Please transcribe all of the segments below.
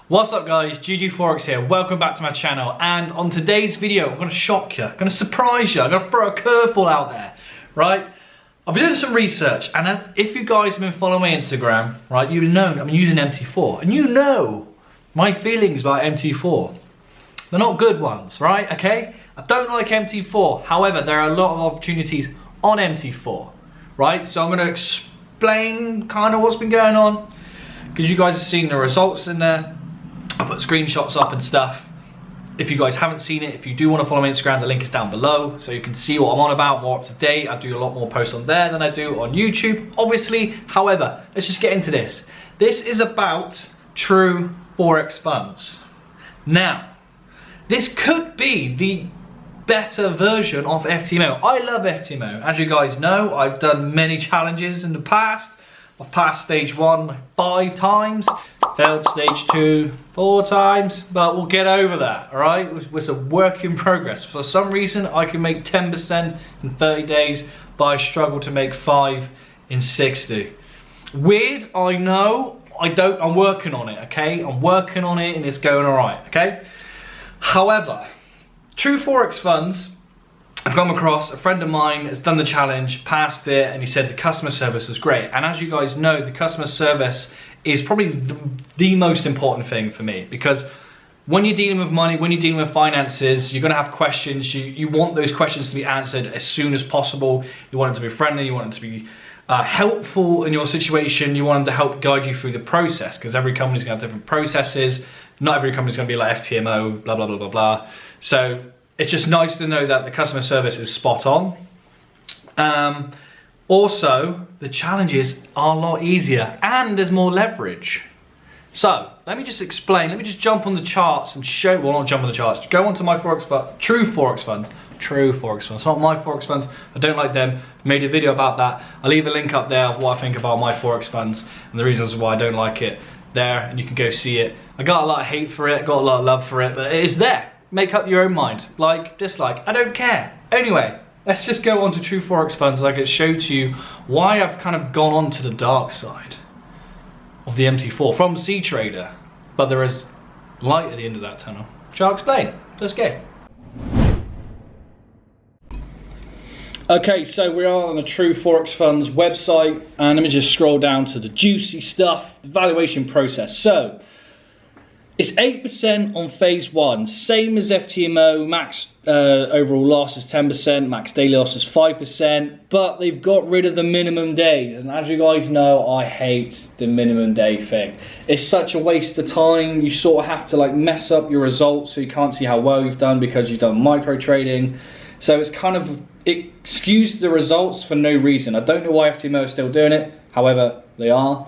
What's up guys, GGFOREX here, welcome back to my channel, and on today's video I'm going to shock you, I'm going to surprise you, I'm going to throw a curveball out there, right? I've been doing some research, and if you guys have been following my Instagram, right, you've known I'm using MT4, and you know my feelings about MT4. They're not good ones, right, okay? I don't like MT4, however, there are a lot of opportunities on MT4, right? So I'm going to explain kind of what's been going on, because you guys have seen the results in there. I put screenshots up and stuff. If you guys haven't seen it, if you do want to follow me on Instagram, the link is down below, so you can see what I'm on about, more up to date. I do a lot more posts on there than I do on YouTube, obviously. However, let's just get into this. This is about True Forex Funds. Now, this could be the better version of FTMO. I love FTMO. As you guys know, I've done many challenges in the past. I've passed stage 1 5 times, failed stage 2 4 times, but we'll get over that, all right? It's a work in progress. For some reason, I can make 10% in 30 days, but I struggle to make 5 in 60. Weird, I know. I'm working on it, okay? I'm working on it and it's going all right, okay? However, True Forex Funds, I've come across, a friend of mine has done the challenge, passed it, and he said the customer service was great. And as you guys know, the customer service is probably the most important thing for me, because when you're dealing with money, when you're dealing with finances, you're going to have questions. You want those questions to be answered as soon as possible. You want them to be friendly, you want them to be helpful in your situation, you want them to help guide you through the process, because every company's going to have different processes. Not every company's going to be like FTMO, blah, blah, blah, blah, blah. So it's just nice to know that the customer service is spot on. Also, the challenges are a lot easier and there's more leverage. So, let me just explain, let me just jump on the charts and show, well, not jump on the charts, go onto my Forex Fund, True Forex Funds, it's not my Forex Funds, I don't like them, made a video about that. I'll leave a link up there of what I think about my Forex Funds and the reasons why I don't like it there, and you can go see it. I got a lot of hate for it, got a lot of love for it, but it is there. Make up your own mind, like, dislike, I don't care. Anyway, let's just go on to True Forex Funds. I can show to you why I've kind of gone on to the dark side of the MT4 from C Trader, but there is light at the end of that tunnel, which I'll explain. Let's go. Okay, so we are on the True Forex Funds website, and let me just scroll down to the juicy stuff, the valuation process. So, it's 8% on phase 1, same as FTMO, max overall loss is 10%, max daily loss is 5%, but they've got rid of the minimum days, and as you guys know, I hate the minimum day thing. It's such a waste of time. You sort of have to like mess up your results so you can't see how well you've done because you've done micro trading. So it's kind of, it skews the results for no reason. I don't know why FTMO is still doing it, however, they are.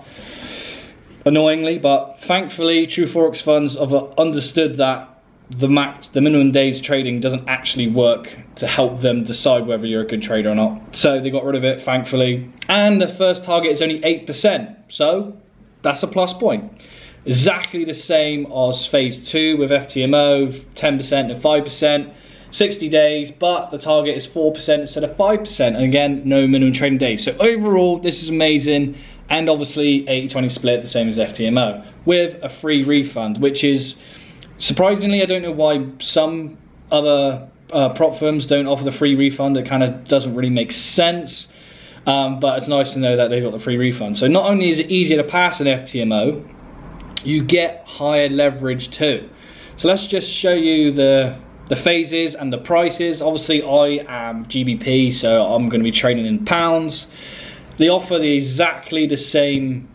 Annoyingly, but thankfully True Forex Funds have understood that the minimum days trading doesn't actually work to help them decide whether you're a good trader or not. So they got rid of it, thankfully. And the first target is only 8%, so that's a plus point. Exactly the same as phase 2 with FTMO, 10% and 5%, 60 days, but the target is 4% instead of 5%, and again, no minimum trading days. So overall, this is amazing. And obviously 80-20 split, the same as FTMO, with a free refund, which is, surprisingly, I don't know why some other prop firms don't offer the free refund. It kind of doesn't really make sense, but it's nice to know that they've got the free refund. So not only is it easier to pass an FTMO, you get higher leverage too. So let's just show you the phases and the prices. Obviously I am GBP, so I'm going to be trading in pounds. They offer exactly the same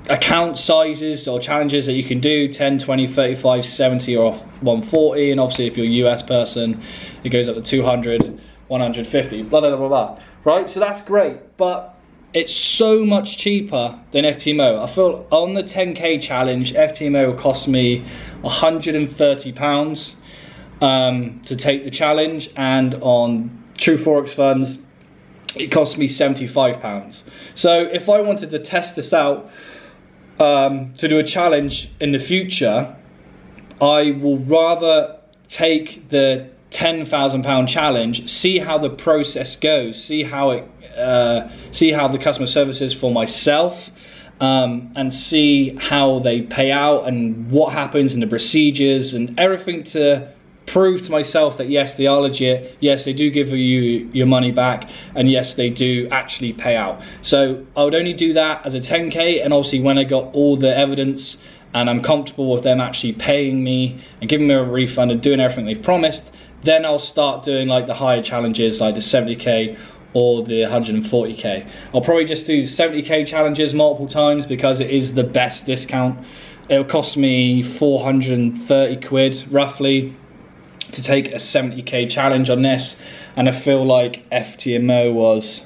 account sizes or challenges that you can do, 10, 20, 35, 70 or 140, and obviously if you're a US person it goes up to 200, 150, blah blah blah blah, right? So that's great, but it's so much cheaper than FTMO. I feel on the 10k challenge, FTMO will cost me £130 to take the challenge, and on True Forex Funds it cost me £75. So if I wanted to test this out to do a challenge in the future, I will rather take the £10,000 challenge, see how the process goes, see how the customer service is for myself, and see how they pay out and what happens in the procedures and everything to prove to myself that yes, they are legit, yes, they do give you your money back, and yes, they do actually pay out. So I would only do that as a 10K, and obviously when I got all the evidence and I'm comfortable with them actually paying me and giving me a refund and doing everything they've promised, then I'll start doing like the higher challenges like the 70K or the 140K. I'll probably just do 70K challenges multiple times because it is the best discount. It'll cost me 430 quid roughly to take a 70K challenge on this, and I feel like FTMO was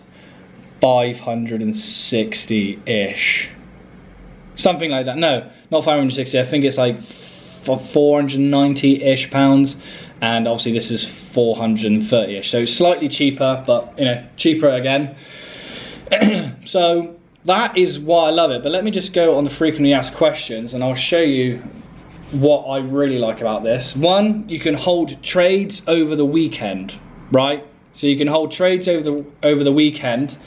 560-ish. Something like that. No, not 560, I think it's like 490-ish pounds, and obviously this is 430-ish, so slightly cheaper, but you know, cheaper again. So that is why I love it. But let me just go on the frequently asked questions and I'll show you what I really like about this. One, you can hold trades over the weekend, right? So you can hold trades over the weekend,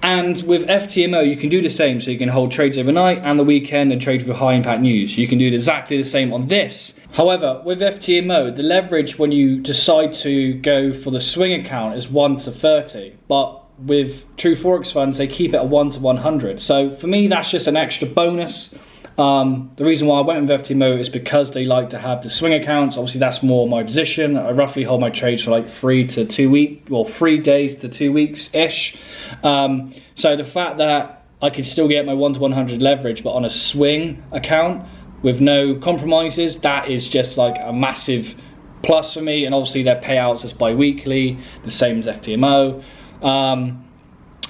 and with FTMO you can do the same. So you can hold trades overnight and the weekend and trade with high impact news. You can do exactly the same on this. However, with FTMO, the leverage when you decide to go for the swing account is 1:30, but with True Forex Funds they keep it at 1:100. So for me that's just an extra bonus. The reason why I went with FTMO is because they like to have the swing accounts. Obviously that's more my position. I roughly hold my trades for like 3 to 2 weeks, well 3 days to 2 weeks ish. So the fact that I can still get my 1:100 leverage but on a swing account with no compromises, that is just like a massive plus for me. And obviously their payouts is bi-weekly, the same as FTMO.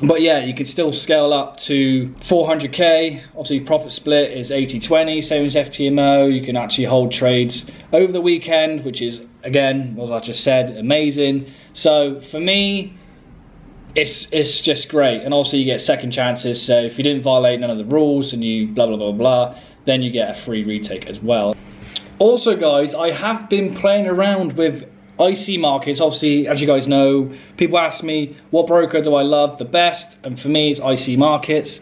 But yeah, you can still scale up to 400K. Obviously profit split is 80-20, same as FTMO. You can actually hold trades over the weekend, which is, again, as I just said, amazing. So for me, it's just great. And also you get second chances. So if you didn't violate none of the rules and you blah, blah, blah, blah, then you get a free retake as well. Also guys, I have been playing around with IC markets. Obviously, as you guys know, people ask me what broker do I love the best, and for me it's IC markets,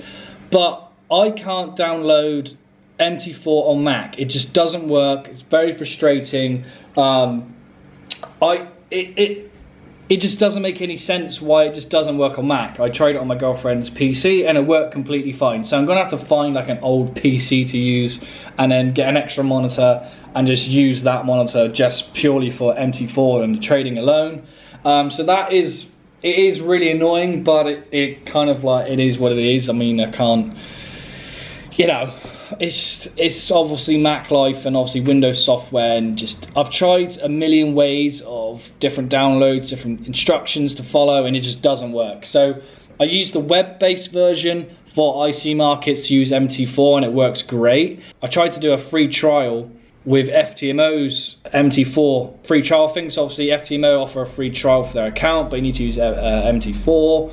but I can't download MT4 on Mac. It just doesn't work. It's very frustrating. It just doesn't make any sense why it just doesn't work on Mac. I tried it on my girlfriend's PC and it worked completely fine. So I'm gonna have to find like an old PC to use and then get an extra monitor and just use that monitor just purely for MT4 and trading alone. So it is really annoying, but it kind of like, it is what it is. I mean, I can't, you know, it's obviously Mac life and obviously Windows software, and just I've tried a million ways of different downloads, different instructions to follow, and it just doesn't work. So I used the web-based version for IC markets to use MT4 and it works great. I tried to do a free trial with FTMO's MT4 free trial thing. So obviously FTMO offer a free trial for their account, but you need to use MT4.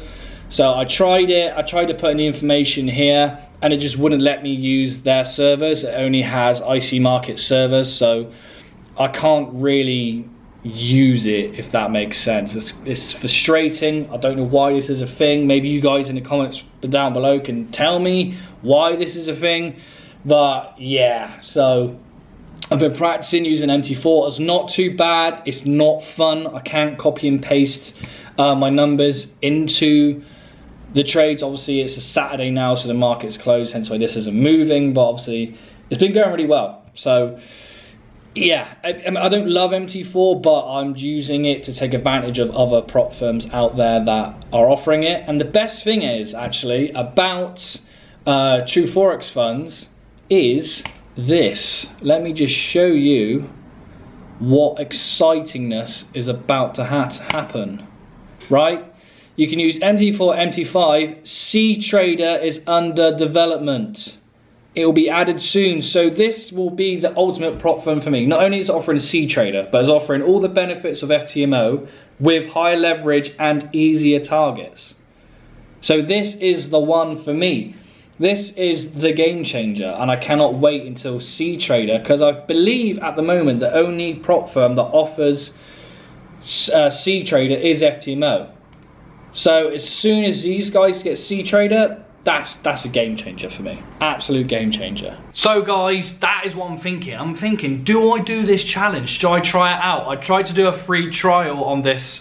So I tried it, I tried to put in the information here and it just wouldn't let me use their servers. It only has IC market servers, so I can't really use it, if that makes sense. It's frustrating. I don't know why this is a thing. Maybe you guys in the comments down below can tell me why this is a thing. But yeah, so I've been practicing using MT4. It's not too bad. It's not fun. I can't copy and paste my numbers into the trades. Obviously it's a Saturday now, so the market's closed, hence why this isn't moving, but obviously it's been going really well. So yeah, I don't love MT4, but I'm using it to take advantage of other prop firms out there that are offering it. And the best thing is actually about True Forex Funds is this. Let me just show you what excitingness is about to happen, right? You can use MT4, MT5. C Trader is under development. It will be added soon. So this will be the ultimate prop firm for me. Not only is it offering C Trader, but it's offering all the benefits of FTMO with higher leverage and easier targets. So this is the one for me. This is the game changer, and I cannot wait until C Trader, because I believe at the moment the only prop firm that offers C Trader is FTMO. So as soon as these guys get C Trader, that's a game changer for me. Absolute game changer. So guys, that is what I'm thinking. I'm thinking, do I do this challenge? Should I try it out? I tried to do a free trial on this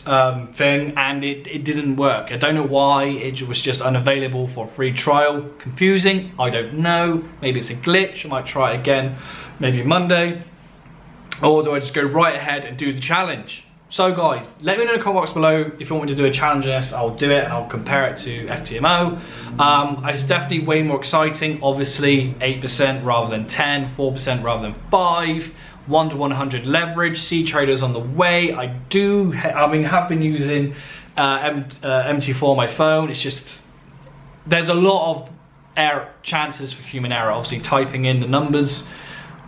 thing and it didn't work. I don't know why, it was just unavailable for a free trial. Confusing, I don't know. Maybe it's a glitch, I might try it again, maybe Monday. Or do I just go right ahead and do the challenge? So guys, let me know in the comment box below if you want me to do a challenge on this. I'll do it and I'll compare it to FTMO. It's definitely way more exciting. Obviously 8% rather than 10, 4% rather than 5, 1 to 100 leverage. C traders on the way. I have been using MT4 on my phone. It's just, there's a lot of chances for human error. Obviously typing in the numbers,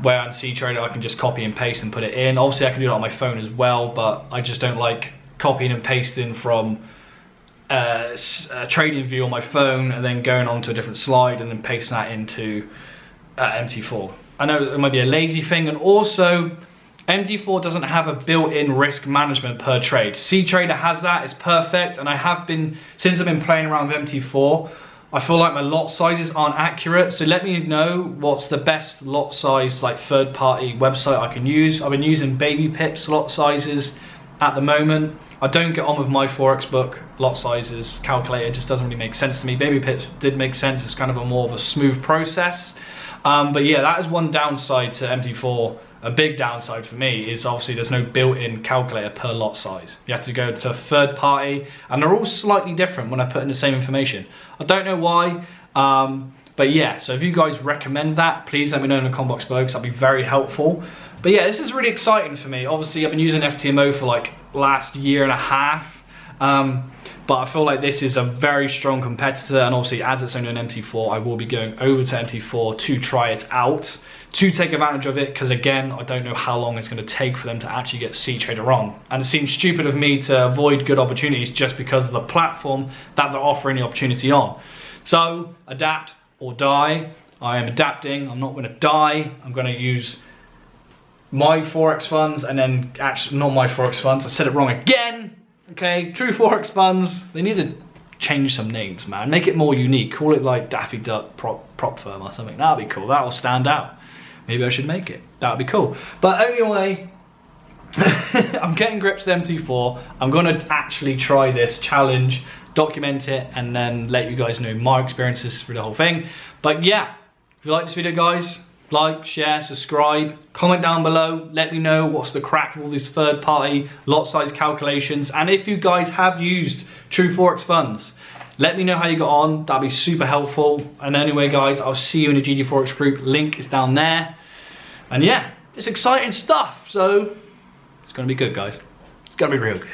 where on C Trader I can just copy and paste and put it in. Obviously I can do it on my phone as well, but I just don't like copying and pasting from a trading view on my phone and then going on to a different slide and then pasting that into MT4. I know it might be a lazy thing, and also MT4 doesn't have a built-in risk management per trade. C Trader has that, it's perfect, and I have been, since I've been playing around with MT4, I feel like my lot sizes aren't accurate, so let me know what's the best lot size, like third-party website I can use. I've been using Baby Pip's lot sizes at the moment. I don't get on with my Forex book lot sizes calculator, it just doesn't really make sense to me. Baby Pip's did make sense, it's kind of a more of a smooth process. But yeah, that is one downside to MT4. A big downside for me is obviously there's no built-in calculator per lot size. You have to go to a third party, and they're all slightly different when I put in the same information. I don't know why, but yeah, so if you guys recommend that, please let me know in the comment box below, because that'd be very helpful. But yeah, this is really exciting for me. Obviously, I've been using FTMO for like last year and a half, but I feel like this is a very strong competitor, and obviously as it's only an MT4, I will be going over to MT4 to try it out, to take advantage of it, because again, I don't know how long it's going to take for them to actually get C Trader on. And it seems stupid of me to avoid good opportunities just because of the platform that they're offering the opportunity on. So, adapt or die. I am adapting, I'm not going to die. I'm going to use my Forex funds, and then, actually not my Forex funds, I said it wrong again. Okay, True Forex Funds. They need to change some names, man. Make it more unique. Call it like Daffy Duck prop firm or something. That'll be cool. That'll stand out. Maybe I should make it. That'd be cool. But anyway, I'm getting grips to MT4. I'm gonna actually try this challenge, document it, and then let you guys know my experiences through the whole thing. But yeah, if you like this video, guys, like, share, subscribe, comment down below, let me know what's the crack with all these third party lot size calculations, and if you guys have used True Forex Funds, let me know how you got on, that'd be super helpful. And anyway guys, I'll see you in the GGFOREX group, link is down there. And yeah, it's exciting stuff, so it's gonna be good guys, it's gonna be real good.